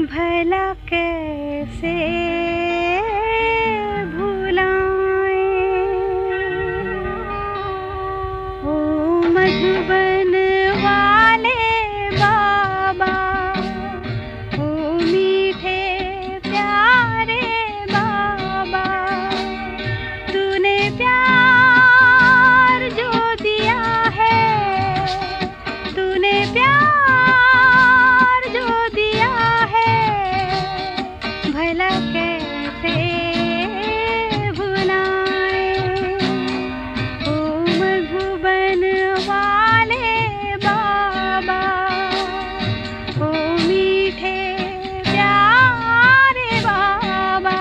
भला कैसे भुलाएं। ओ मधुबन वाले बाबा, ओ मीठे प्यारे बाबा, तूने प्यार जो दिया है, तूने प्यार जो दिया है, भला कैसे भुलाएं। ओ मधुबन वाले बाबा, ओ मीठे प्यारे बाबा।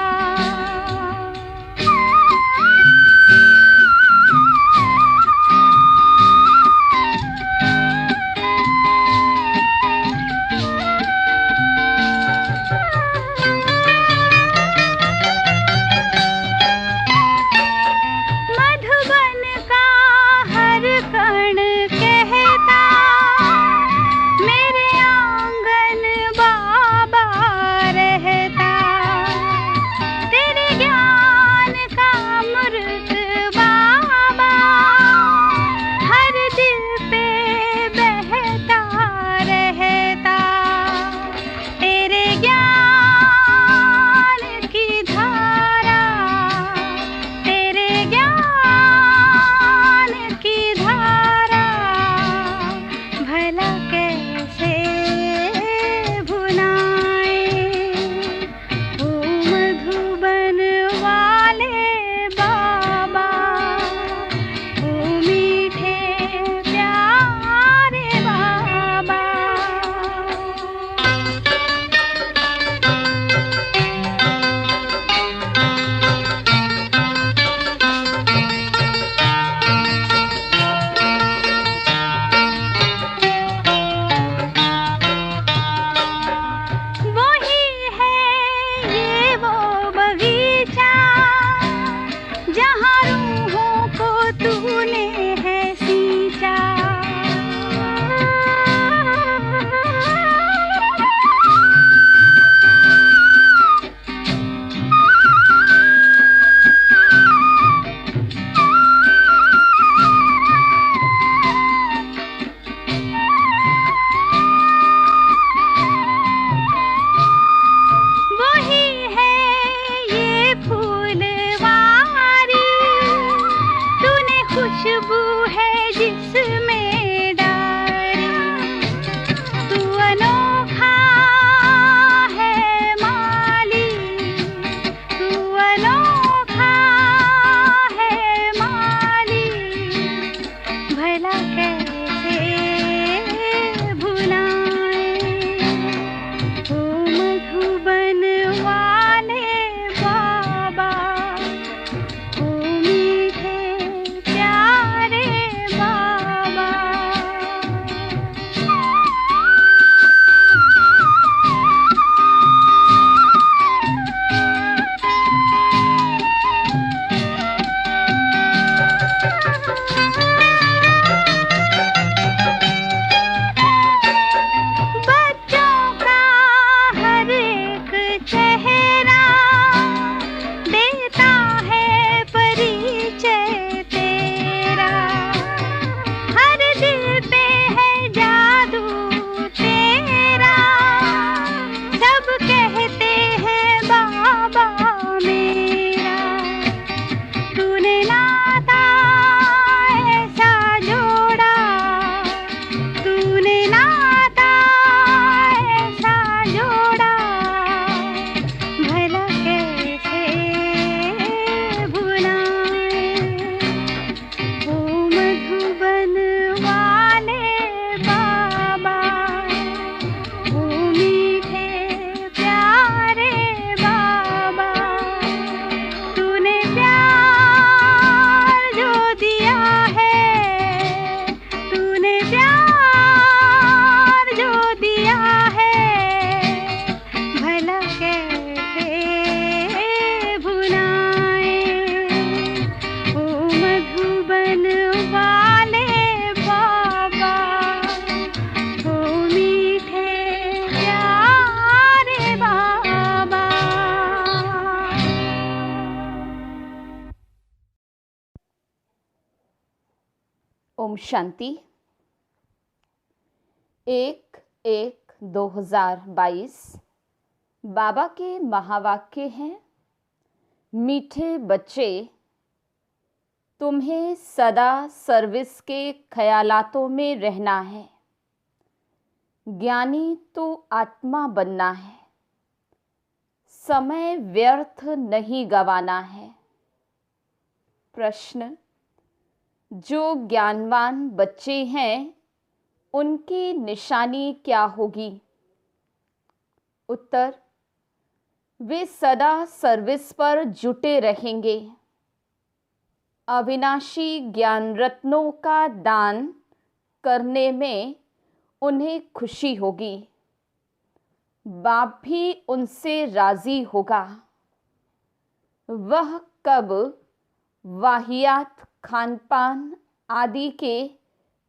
खुशबू है जिसमें डाली, तू अनोखा है माली, तू अनोखा है माली, भला कैसे भुलाएं। ओ मधुबन वाले बाबा, ओ मीठे प्यारे बाबा। ओम शांति। 1/1/2022 बाबा के महावाक्य हैं। मीठे बच्चे, तुम्हें सदा सर्विस के ख्यालातों में रहना है। ज्ञानी तो आत्मा बनना है। समय व्यर्थ नहीं गंवाना है। प्रश्न, जो ज्ञानवान बच्चे हैं उनकी निशानी क्या होगी? उत्तर, वे सदा सर्विस पर जुटे रहेंगे। अविनाशी ज्ञान रत्नों का दान करने में उन्हें खुशी होगी। बाप भी उनसे राजी होगा। वह कब वाहियात खान पान आदि के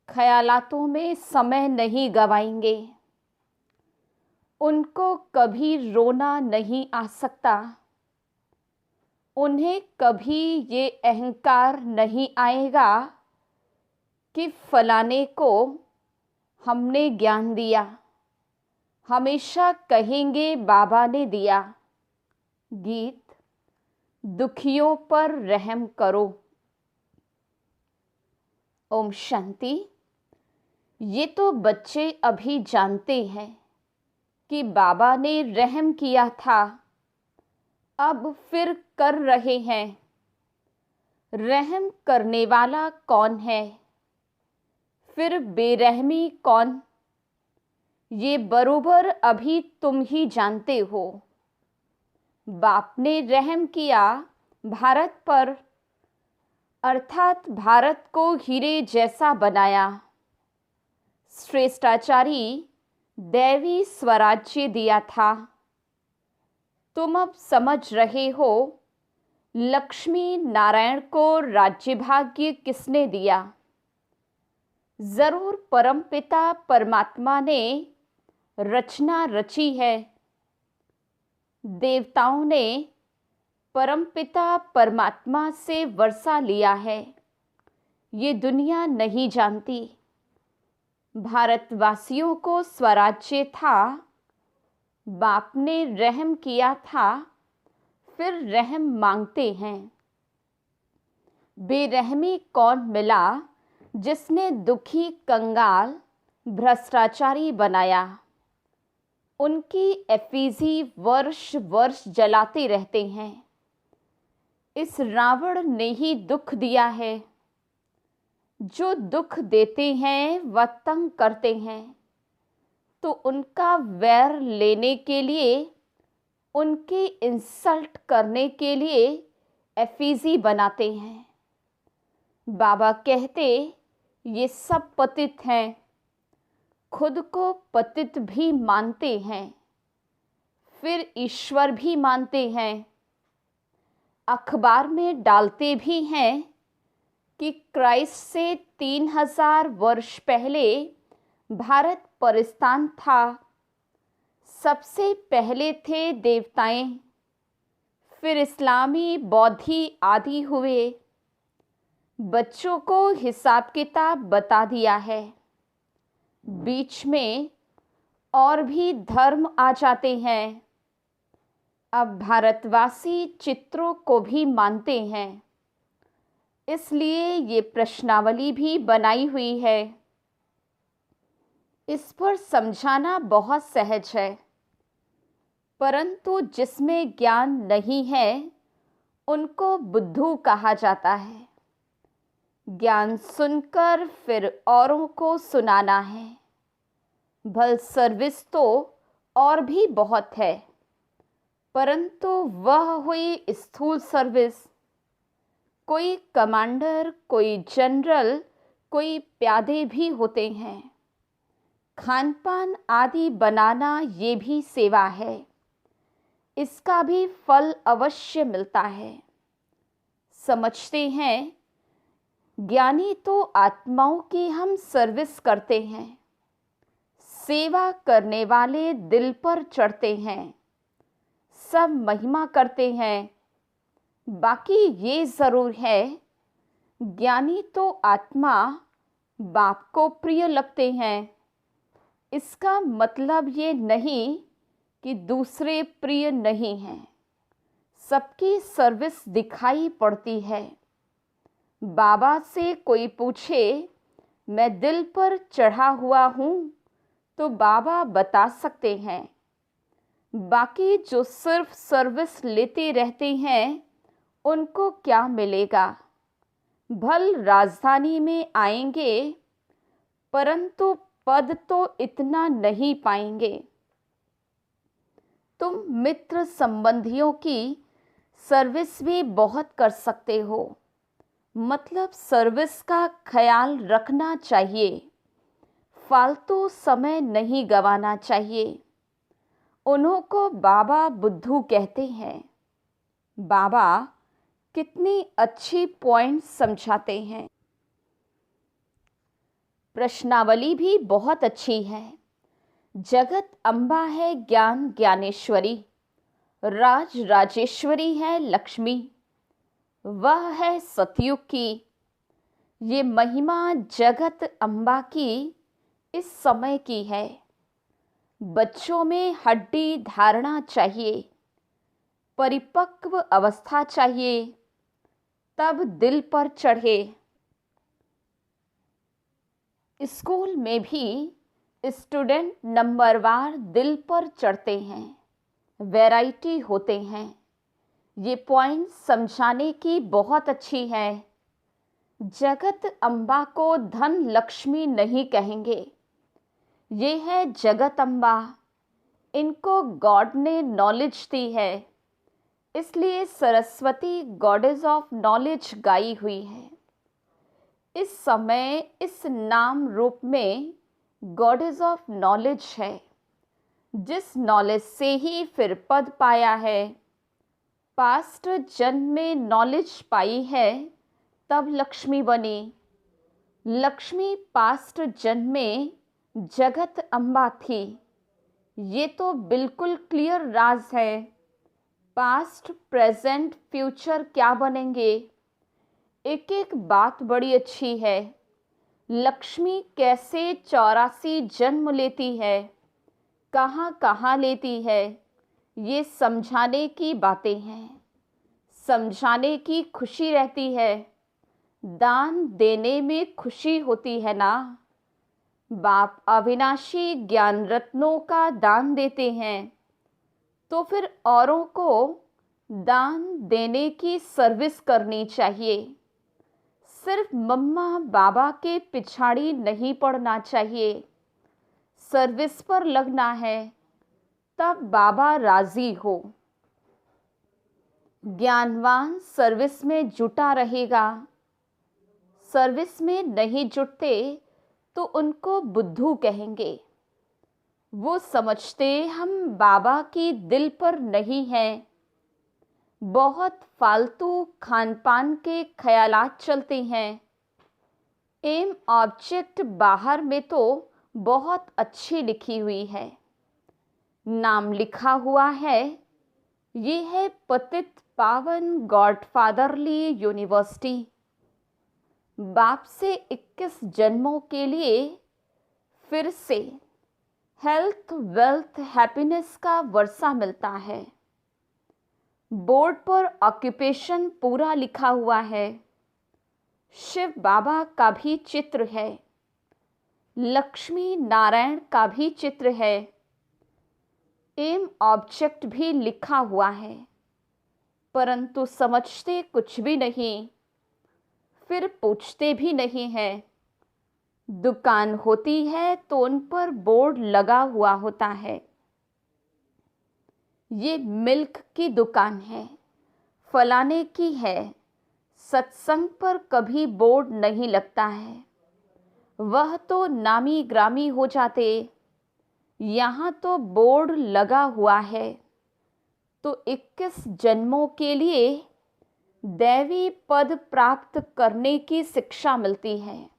ख्यालातों में समय नहीं गवाएंगे। उनको कभी रोना नहीं आ सकता। उन्हें कभी ये अहंकार नहीं आएगा कि फलाने को हमने ज्ञान दिया। हमेशा कहेंगे बाबा ने दिया। गीत, दुखियों पर रहम करो। ओम शांति। ये तो बच्चे अभी जानते हैं कि बाबा ने रहम किया था, अब फिर कर रहे हैं। रहम करने वाला कौन है? फिर बेरहमी कौन? ये बरोबर अभी तुम ही जानते हो। बाप ने रहम किया भारत पर, अर्थात भारत को हीरे जैसा बनाया। श्रेष्ठाचारी दैवी स्वराज्य दिया था। तुम अब समझ रहे हो लक्ष्मी नारायण को राज्य भाग्य किसने दिया? जरूर परमपिता परमात्मा ने रचना रची है। देवताओं ने परमपिता परमात्मा से वर्षा लिया है। ये दुनिया नहीं जानती। भारतवासियों को स्वराज्य था, बाप ने रहम किया था, फिर रहम मांगते हैं। बेरहमी कौन मिला जिसने दुखी कंगाल भ्रष्टाचारी बनाया? उनकी एफिजी वर्ष वर्ष जलाते रहते हैं। इस रावण ने ही दुख दिया है। जो दुख देते हैं वह तंग करते हैं, तो उनका वैर लेने के लिए, उनकी इंसल्ट करने के लिए एफिजी बनाते हैं। बाबा कहते ये सब पतित हैं, खुद को पतित भी मानते हैं, फिर ईश्वर भी मानते हैं। अखबार में डालते भी हैं कि क्राइस्ट से 3000 वर्ष पहले भारत परिस्तान था। सबसे पहले थे देवताएं, फिर इस्लामी बौद्धि आदि हुए। बच्चों को हिसाब किताब बता दिया है। बीच में और भी धर्म आ जाते हैं। अब भारतवासी चित्रों को भी मानते हैं, इसलिए ये प्रश्नावली भी बनाई हुई है। इस पर समझाना बहुत सहज है, परंतु जिसमें ज्ञान नहीं है उनको बुद्धू कहा जाता है। ज्ञान सुनकर फिर औरों को सुनाना है। भल सर्विस तो और भी बहुत है, परंतु वह हुई स्थूल सर्विस। कोई कमांडर, कोई जनरल, कोई प्यादे भी होते हैं। खान पान आदि बनाना ये भी सेवा है। इसका भी फल अवश्य मिलता है। समझते हैं ज्ञानी तो आत्माओं की हम सर्विस करते हैं। सेवा करने वाले दिल पर चढ़ते हैं, सब महिमा करते हैं। बाकी ये ज़रूर है ज्ञानी तो आत्मा बाप को प्रिय लगते हैं, इसका मतलब ये नहीं कि दूसरे प्रिय नहीं हैं। सबकी सर्विस दिखाई पड़ती है। बाबा से कोई पूछे मैं दिल पर चढ़ा हुआ हूँ तो बाबा बता सकते हैं। बाकी जो सिर्फ सर्विस लेते रहते हैं उनको क्या मिलेगा? भल राजधानी में आएंगे परंतु पद तो इतना नहीं पाएंगे। तुम मित्र संबंधियों की सर्विस भी बहुत कर सकते हो, मतलब सर्विस का ख्याल रखना चाहिए, फालतू समय नहीं गंवाना चाहिए। उन्हों को बाबा बुद्धू कहते हैं। बाबा कितनी अच्छी पॉइंट समझाते हैं। प्रश्नावली भी बहुत अच्छी है। जगत अम्बा है ज्ञान ज्ञानेश्वरी, राज राजेश्वरी है लक्ष्मी, वह है सतयुग की। ये महिमा जगत अम्बा की इस समय की है। बच्चों में हड्डी धारणा चाहिए, परिपक्व अवस्था चाहिए, तब दिल पर चढ़े। स्कूल में भी स्टूडेंट नंबरवार दिल पर चढ़ते हैं, वैरायटी होते हैं। ये पॉइंट समझाने की बहुत अच्छी है। जगत अम्बा को धन लक्ष्मी नहीं कहेंगे, ये है जगत अम्बा। इनको गॉड ने नॉलेज दी है, इसलिए सरस्वती गॉडेस ऑफ नॉलेज गाई हुई है। इस समय इस नाम रूप में गॉडेस ऑफ नॉलेज है, जिस नॉलेज से ही फिर पद पाया है। पास्ट जन्म में नॉलेज पाई है तब लक्ष्मी बनी। लक्ष्मी पास्ट जन्म में जगत अम्बा थी। ये तो बिल्कुल क्लियर राज है। पास्ट प्रेजेंट फ्यूचर क्या बनेंगे, एक एक बात बड़ी अच्छी है। लक्ष्मी कैसे 84 जन्म लेती है, कहाँ कहाँ लेती है, ये समझाने की बातें हैं। समझाने की खुशी रहती है, दान देने में खुशी होती है ना। बाप अविनाशी ज्ञान रत्नों का दान देते हैं, तो फिर औरों को दान देने की सर्विस करनी चाहिए। सिर्फ मम्मा बाबा के पिछाड़ी नहीं पड़ना चाहिए, सर्विस पर लगना है, तब बाबा राजी हो। ज्ञानवान सर्विस में जुटा रहेगा। सर्विस में नहीं जुटते तो उनको बुद्धू कहेंगे। वो समझते हम बाबा की दिल पर नहीं हैं। बहुत फालतू खान पान के ख्यालात चलते हैं। एम ऑब्जेक्ट बाहर में तो बहुत अच्छी लिखी हुई है, नाम लिखा हुआ है। ये है पतित पावन गॉडफादरली यूनिवर्सिटी। बाप से 21 जन्मों के लिए फिर से हेल्थ वेल्थ हैप्पीनेस का वर्षा मिलता है। बोर्ड पर ऑक्यूपेशन पूरा लिखा हुआ है। शिव बाबा का भी चित्र है, लक्ष्मी नारायण का भी चित्र है। एम ऑब्जेक्ट भी लिखा हुआ है, परंतु समझते कुछ भी नहीं, फिर पूछते भी नहीं है। दुकान होती है तो उन पर बोर्ड लगा हुआ होता है, ये मिल्क की दुकान है, फलाने की है। सत्संग पर कभी बोर्ड नहीं लगता है, वह तो नामी ग्रामी हो जाते। यहाँ तो बोर्ड लगा हुआ है, तो 21 जन्मों के लिए दैवी पद प्राप्त करने की शिक्षा मिलती है,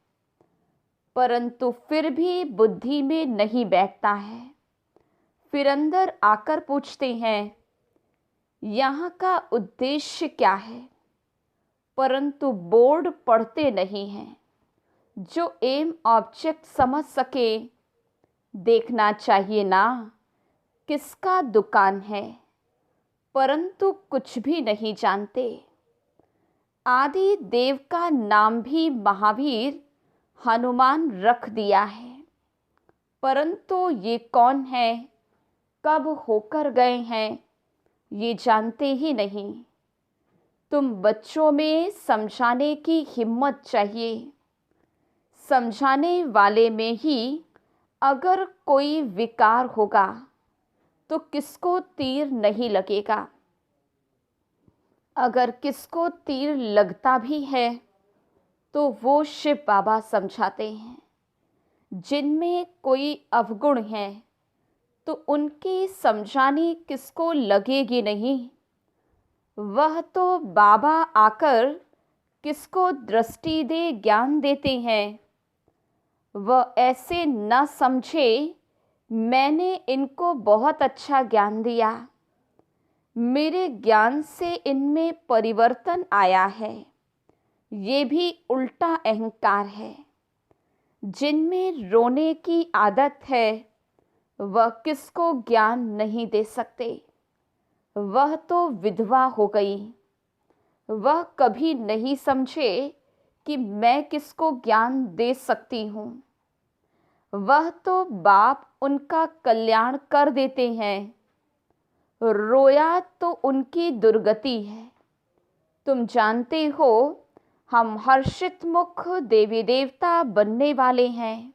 परंतु फिर भी बुद्धि में नहीं बैठता है। फिर अंदर आकर पूछते हैं यहाँ का उद्देश्य क्या है, परंतु बोर्ड पढ़ते नहीं हैं। जो एम ऑब्जेक्ट समझ सके। देखना चाहिए ना किसका दुकान है, परंतु कुछ भी नहीं जानते। आदि देव का नाम भी महावीर हनुमान रख दिया है, परंतु ये कौन है, कब होकर गए हैं, ये जानते ही नहीं। तुम बच्चों में समझाने की हिम्मत चाहिए। समझाने वाले में ही अगर कोई विकार होगा तो किसको तीर नहीं लगेगा। अगर किसको तीर लगता भी है तो वो शिव बाबा समझाते हैं। जिनमें कोई अवगुण है तो उनकी समझानी किसको लगेगी नहीं। वह तो बाबा आकर किसको दृष्टि दे ज्ञान देते हैं। वह ऐसे न समझे मैंने इनको बहुत अच्छा ज्ञान दिया, मेरे ज्ञान से इनमें परिवर्तन आया है। ये भी उल्टा अहंकार है। जिनमें रोने की आदत है वह किसको ज्ञान नहीं दे सकते। वह तो विधवा हो गई। वह कभी नहीं समझे कि मैं किसको ज्ञान दे सकती हूँ। वह तो बाप उनका कल्याण कर देते हैं। रोया तो उनकी दुर्गति है। तुम जानते हो हम हर्षित मुख देवी देवता बनने वाले हैं।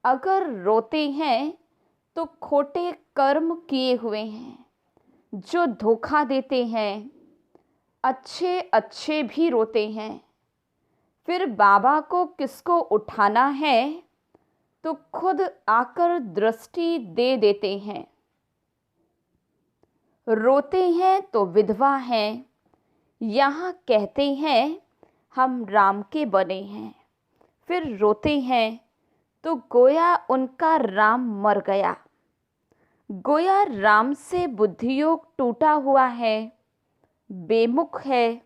अगर रोते हैं तो खोटे कर्म किए हुए हैं जो धोखा देते हैं। अच्छे अच्छे भी रोते हैं। फिर बाबा को किसको उठाना है तो खुद आकर दृष्टि दे देते हैं। रोते हैं तो विधवा हैं। यहाँ कहते हैं हम राम के बने हैं, फिर रोते हैं तो गोया उनका राम मर गया। गोया राम से बुद्धियोग टूटा हुआ है, बेमुख है।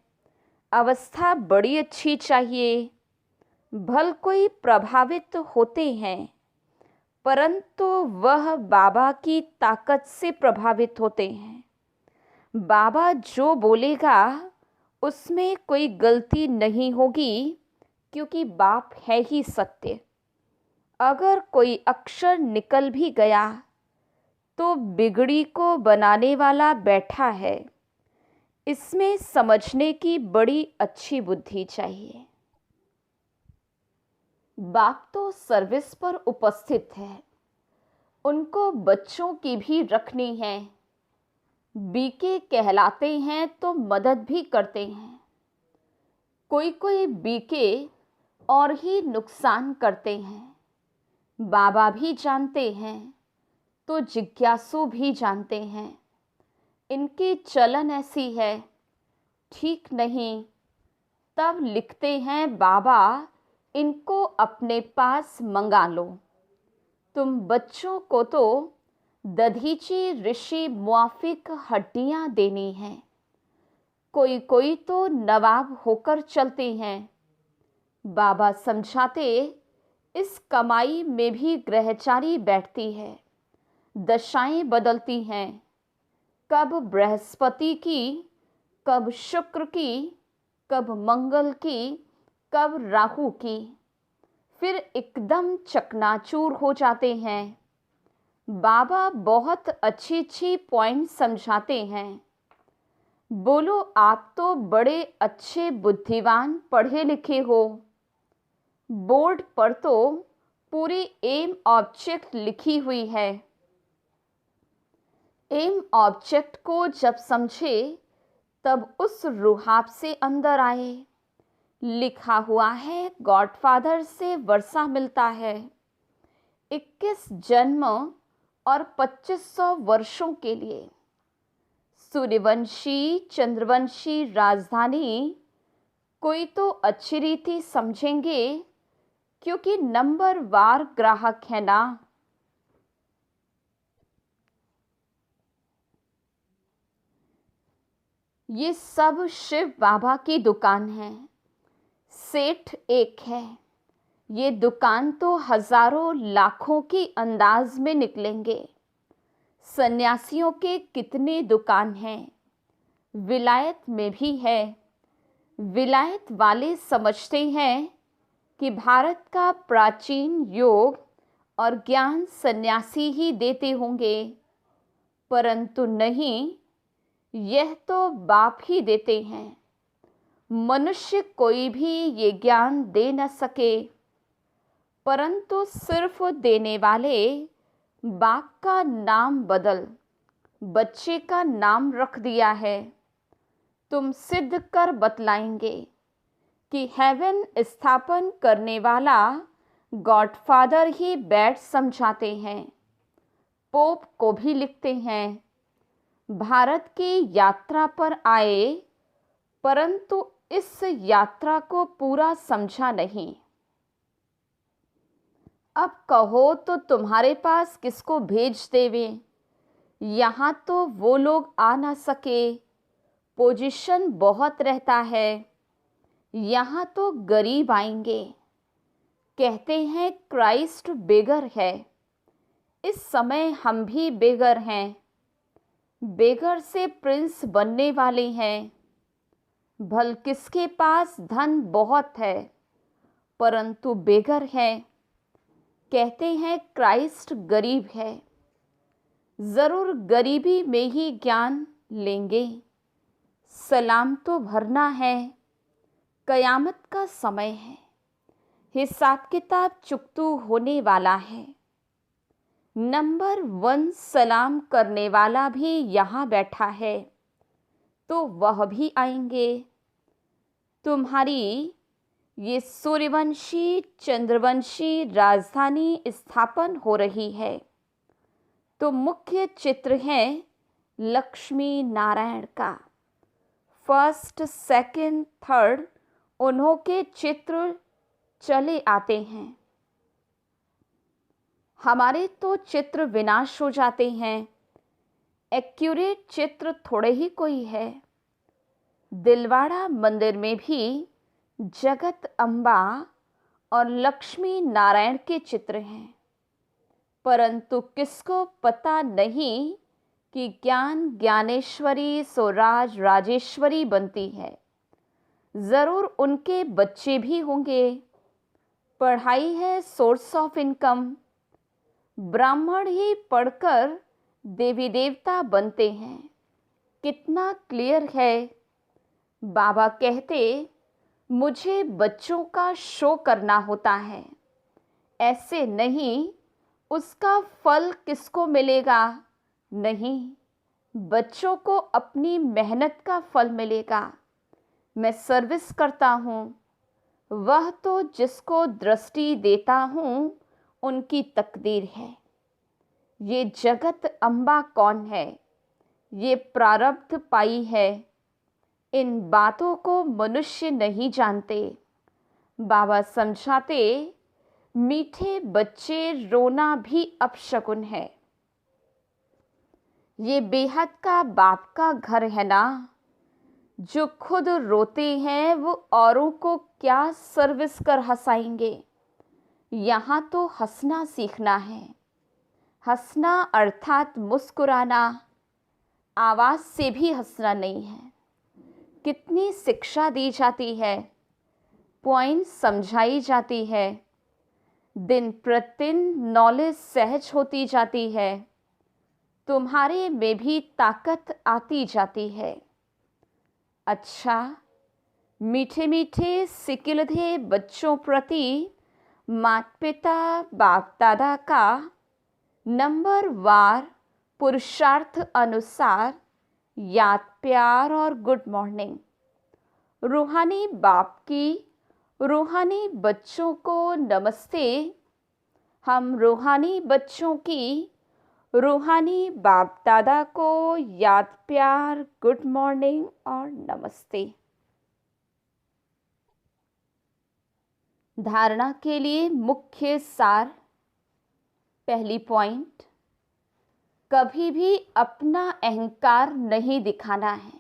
अवस्था बड़ी अच्छी चाहिए। भल कोई प्रभावित होते हैं, परंतु वह बाबा की ताकत से प्रभावित होते हैं। बाबा जो बोलेगा उसमें कोई गलती नहीं होगी, क्योंकि बाप है ही सत्य। अगर कोई अक्षर निकल भी गया तो बिगड़ी को बनाने वाला बैठा है। इसमें समझने की बड़ी अच्छी बुद्धि चाहिए। बाप तो सर्विस पर उपस्थित है, उनको बच्चों की भी रखनी है। बीके कहलाते हैं तो मदद भी करते हैं। कोई कोई बीके और ही नुकसान करते हैं। बाबा भी जानते हैं तो जिज्ञासु भी जानते हैं। इनकी चलन ऐसी है, ठीक नहीं। तब लिखते हैं बाबा इनको अपने पास मंगा लो। तुम बच्चों को तो दधीची ऋषि मुआफिक हड्डियां देनी हैं। कोई कोई तो नवाब होकर चलते हैं। बाबा समझाते इस कमाई में भी ग्रहचारी बैठती है। दशाएं बदलती हैं, कब बृहस्पति की, कब शुक्र की, कब मंगल की, कब राहु की। फिर एकदम चकनाचूर हो जाते हैं। बाबा बहुत अच्छी अच्छी पॉइंट समझाते हैं। बोलो आप तो बड़े अच्छे बुद्धिमान पढ़े लिखे हो। बोर्ड पर तो पूरी एम ऑब्जेक्ट लिखी हुई है। एम ऑब्जेक्ट को जब समझे तब उस रुहाब से अंदर आए। लिखा हुआ है गॉडफादर से वर्षा मिलता है। 21 जन्म और 2500 वर्षों के लिए। सूर्यवंशी चंद्रवंशी राजधानी कोई तो अच्छी रीति समझेंगे, क्योंकि नंबर वार ग्राहक है ना। ये सब शिव बाबा की दुकान है। सेठ एक है, ये दुकान तो हजारों लाखों की अंदाज में निकलेंगे। सन्यासियों के कितने दुकान हैं, विलायत में भी है। विलायत वाले समझते हैं कि भारत का प्राचीन योग और ज्ञान सन्यासी ही देते होंगे, परंतु नहीं, यह तो बाप ही देते हैं। मनुष्य कोई भी ये ज्ञान दे न सके, परंतु सिर्फ देने वाले बाप का नाम बदल बच्चे का नाम रख दिया है। तुम सिद्ध कर बतलाएंगे कि हेवन स्थापन करने वाला गॉडफादर ही बैठ समझाते हैं। पोप को भी लिखते हैं, भारत की यात्रा पर आए, परंतु इस यात्रा को पूरा समझा नहीं। अब कहो तो तुम्हारे पास किसको भेज देवे? यहाँ तो वो लोग आ ना सके, पोजीशन बहुत रहता है। यहाँ तो गरीब आएंगे, कहते हैं क्राइस्ट बेगर है। इस समय हम भी बेगर हैं, बेगर से प्रिंस बनने वाले हैं। भल किसके पास धन बहुत है, परंतु बेगर है, कहते हैं क्राइस्ट गरीब है। ज़रूर गरीबी में ही ज्ञान लेंगे। सलाम तो भरना है, कयामत का समय है, हिसाब किताब चुकतू होने वाला है। नंबर 1 सलाम करने वाला भी यहाँ बैठा है, तो वह भी आएंगे। तुम्हारी ये सूर्यवंशी चंद्रवंशी राजधानी स्थापन हो रही है, तो मुख्य चित्र है लक्ष्मी नारायण का। फर्स्ट, सेकंड, थर्ड उन्हों के चित्र चले आते हैं। हमारे तो चित्र विनाश हो जाते हैं, एक्यूरेट चित्र थोड़े ही कोई है। दिलवाड़ा मंदिर में भी जगत अम्बा और लक्ष्मी नारायण के चित्र हैं, परंतु किसको पता नहीं कि ज्ञान ज्ञानेश्वरी स्वराज राजेश्वरी बनती है। ज़रूर उनके बच्चे भी होंगे। पढ़ाई है सोर्स ऑफ इनकम। ब्राह्मण ही पढ़कर देवी देवता बनते हैं। कितना क्लियर है। बाबा कहते, मुझे बच्चों का शो करना होता है, ऐसे नहीं। उसका फल किसको मिलेगा? नहीं, बच्चों को अपनी मेहनत का फल मिलेगा। मैं सर्विस करता हूँ, वह तो जिसको दृष्टि देता हूँ उनकी तकदीर है। ये जगत अम्बा कौन है? ये प्रारब्ध पाई है। इन बातों को मनुष्य नहीं जानते। बाबा समझाते, मीठे बच्चे रोना भी अपशकुन है। ये बेहद का बाप का घर है ना। जो खुद रोते हैं वो औरों को क्या सर्विस कर हंसाएंगे। यहाँ तो हंसना सीखना है। हंसना अर्थात मुस्कुराना, आवाज़ से भी हंसना नहीं है। कितनी शिक्षा दी जाती है, पॉइंट समझाई जाती है, दिन प्रतिदिन नॉलेज सहज होती जाती है। तुम्हारे में भी ताकत आती जाती है। अच्छा, मीठे मीठे सिकिलधे बच्चों प्रति माता पिता बाप दादा का नंबर वार पुरुषार्थ अनुसार याद, प्यार और गुड मॉर्निंग। रूहानी बाप की रूहानी बच्चों को नमस्ते। हम रूहानी बच्चों की रूहानी बाप दादा को याद, प्यार, गुड मॉर्निंग और नमस्ते। धारणा के लिए मुख्य सार। पहली पॉइंट, कभी भी अपना अहंकार नहीं दिखाना है।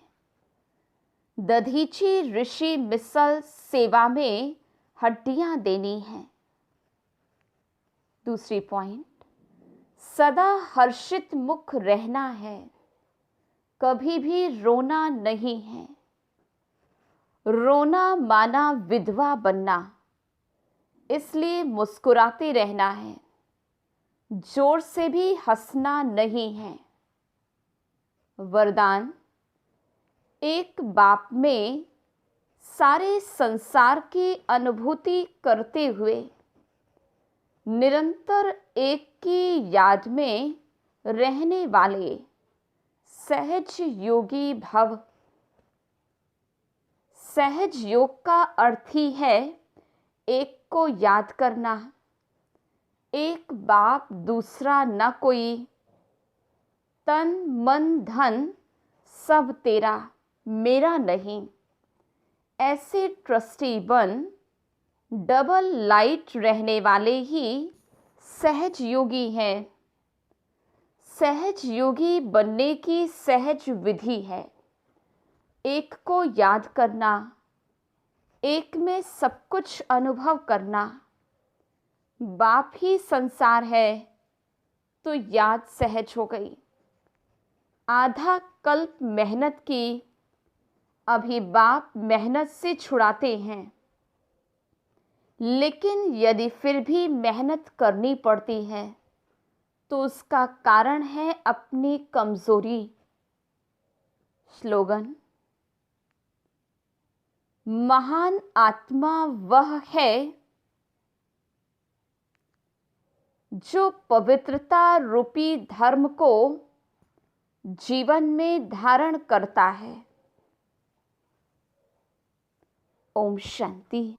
दधीची ऋषि मिसल सेवा में हड्डियां देनी हैं। दूसरी पॉइंट, सदा हर्षित मुख रहना है, कभी भी रोना नहीं है। रोना माना विधवा बनना, इसलिए मुस्कुराते रहना है, जोर से भी हंसना नहीं है। वरदान, एक बाप में सारे संसार की अनुभूति करते हुए निरंतर एक की याद में रहने वाले सहज योगी भव। सहज योग का अर्थ ही है एक को याद करना, एक बाप दूसरा न कोई, तन मन धन सब तेरा मेरा नहीं। ऐसे ट्रस्टी बन डबल लाइट रहने वाले ही सहज योगी हैं। सहज योगी बनने की सहज विधि है एक को याद करना, एक में सब कुछ अनुभव करना। बाप ही संसार है तो याद सहज हो गई। आधा कल्प मेहनत की, अभी बाप मेहनत से छुड़ाते हैं। लेकिन यदि फिर भी मेहनत करनी पड़ती है तो उसका कारण है अपनी कमजोरी। स्लोगन, महान आत्मा वह है जो पवित्रता रूपी धर्म को जीवन में धारण करता है। ओम शांति।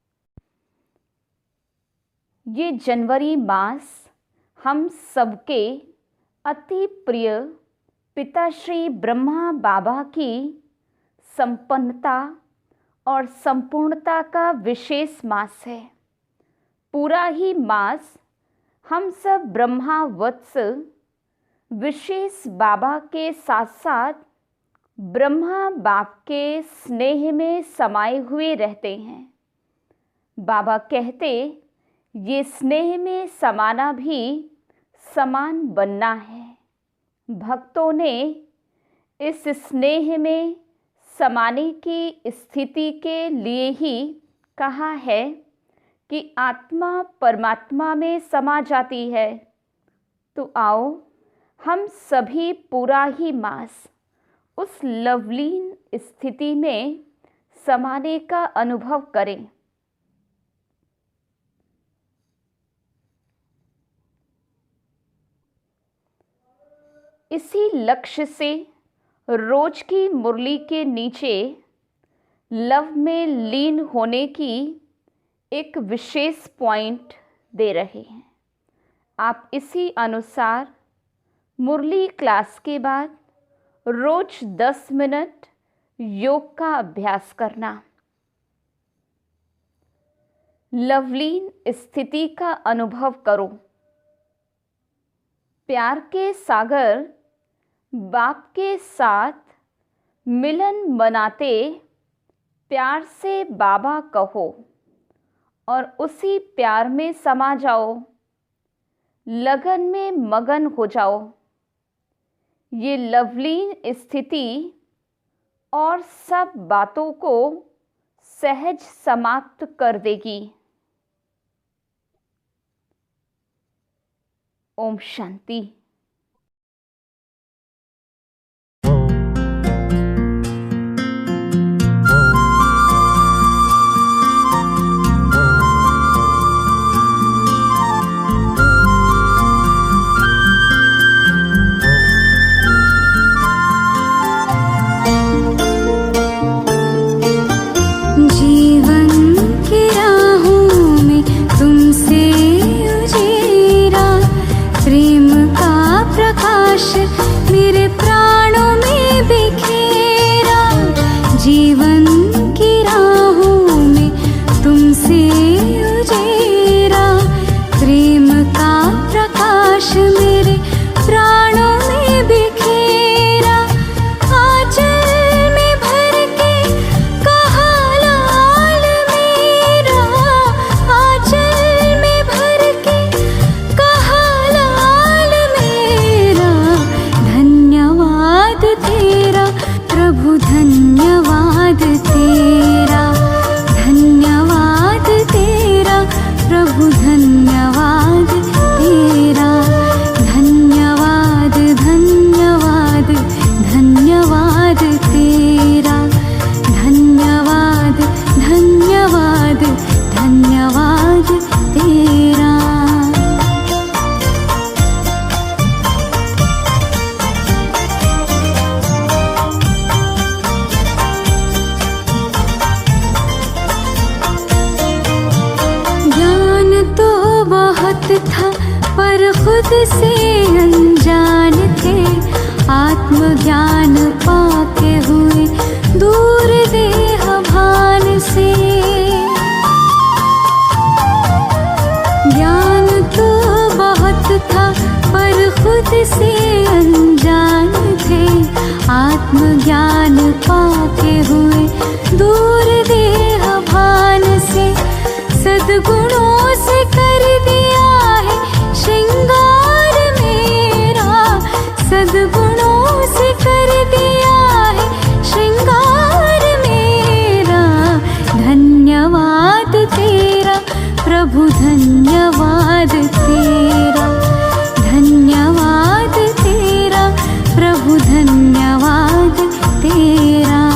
ये जनवरी मास हम सबके अति प्रिय पिता श्री ब्रह्मा बाबा की संपन्नता और संपूर्णता का विशेष मास है। पूरा ही मास हम सब ब्रह्मा वत्स विशेष बाबा के साथ साथ ब्रह्मा बाप के स्नेह में समाये हुए रहते हैं। बाबा कहते, ये स्नेह में समाना भी समान बनना है। भक्तों ने इस स्नेह में समाने की स्थिति के लिए ही कहा है कि आत्मा परमात्मा में समा जाती है। तो आओ हम सभी पूरा ही मास उस लवलीन स्थिति में समाने का अनुभव करें। इसी लक्ष्य से रोज की मुरली के नीचे लव में लीन होने की एक विशेष पॉइंट दे रहे हैं। आप इसी अनुसार मुरली क्लास के बाद रोज 10 मिनट योग का अभ्यास करना। लवलीन स्थिति का अनुभव करो। प्यार के सागर बाप के साथ मिलन मनाते प्यार से बाबा कहो और उसी प्यार में समा जाओ। लगन में मगन हो जाओ। ये लवलीन स्थिति और सब बातों को सहज समाप्त कर देगी। ओम शांति। प्रेम का था पर खुद से अनजान थे, आत्मज्ञान पाके हुए दूर देह भान से। ज्ञान तो बहुत था पर खुद से अनजान थे, आत्मज्ञान पाके हुए दूर देह भान से। सद्गुणों से कर दिया है श्रृंगार मेरा, सद्गुणों से कर दिया है श्रृंगार मेरा। धन्यवाद तेरा प्रभु, धन्यवाद तेरा, धन्यवाद तेरा प्रभु, धन्यवाद तेरा।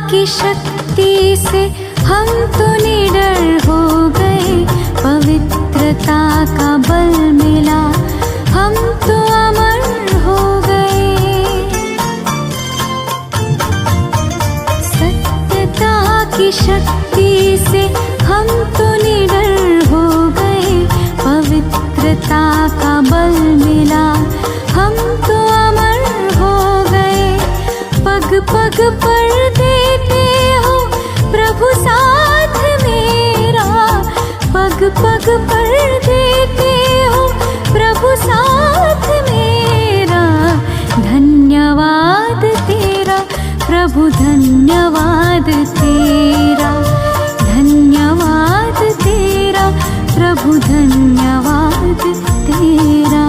की शक्ति से हम तो निडर हो गए, पवित्रता का बल मिला हम तो अमर हो गए। सत्यता की शक्ति से हम तो निडर हो गए, पवित्रता का बल मिला हम तो अमर हो गए। पग पग पर देते हो प्रभु साथ मेरा, पग पग पर देते हो प्रभु साथ मेरा। धन्यवाद तेरा प्रभु, धन्यवाद तेरा, धन्यवाद तेरा प्रभु, धन्यवाद तेरा।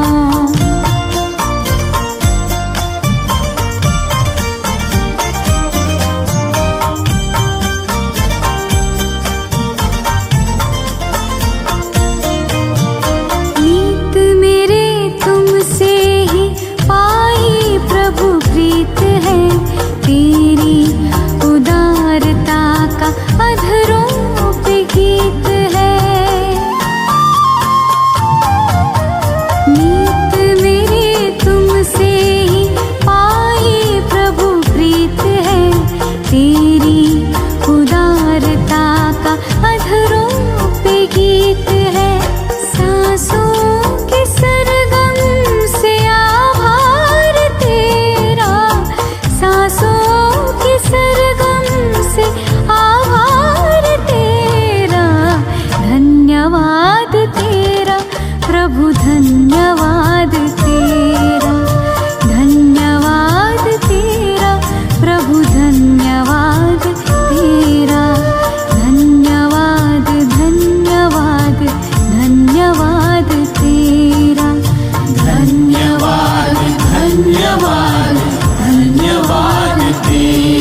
प्रीत है तेरी उदारता का अधरों पे गीत है। नीत मेरे तुमसे ही पाई प्रभु प्रीत है, तेरी उदारता का अधरों पे गीत है। सांसों के सरगम से आभार तेरा, सांसों के सरगम से आभार तेरा। धन्यवाद तेरा प्रभु, धन्यवाद तेरा, धन्यवाद तेरा प्रभु, धन्यवाद तेरा। धन्यवाद धन्यवाद धन्यवाद तेरा, धन्यवाद धन्यवाद धन्यवाद तेरा।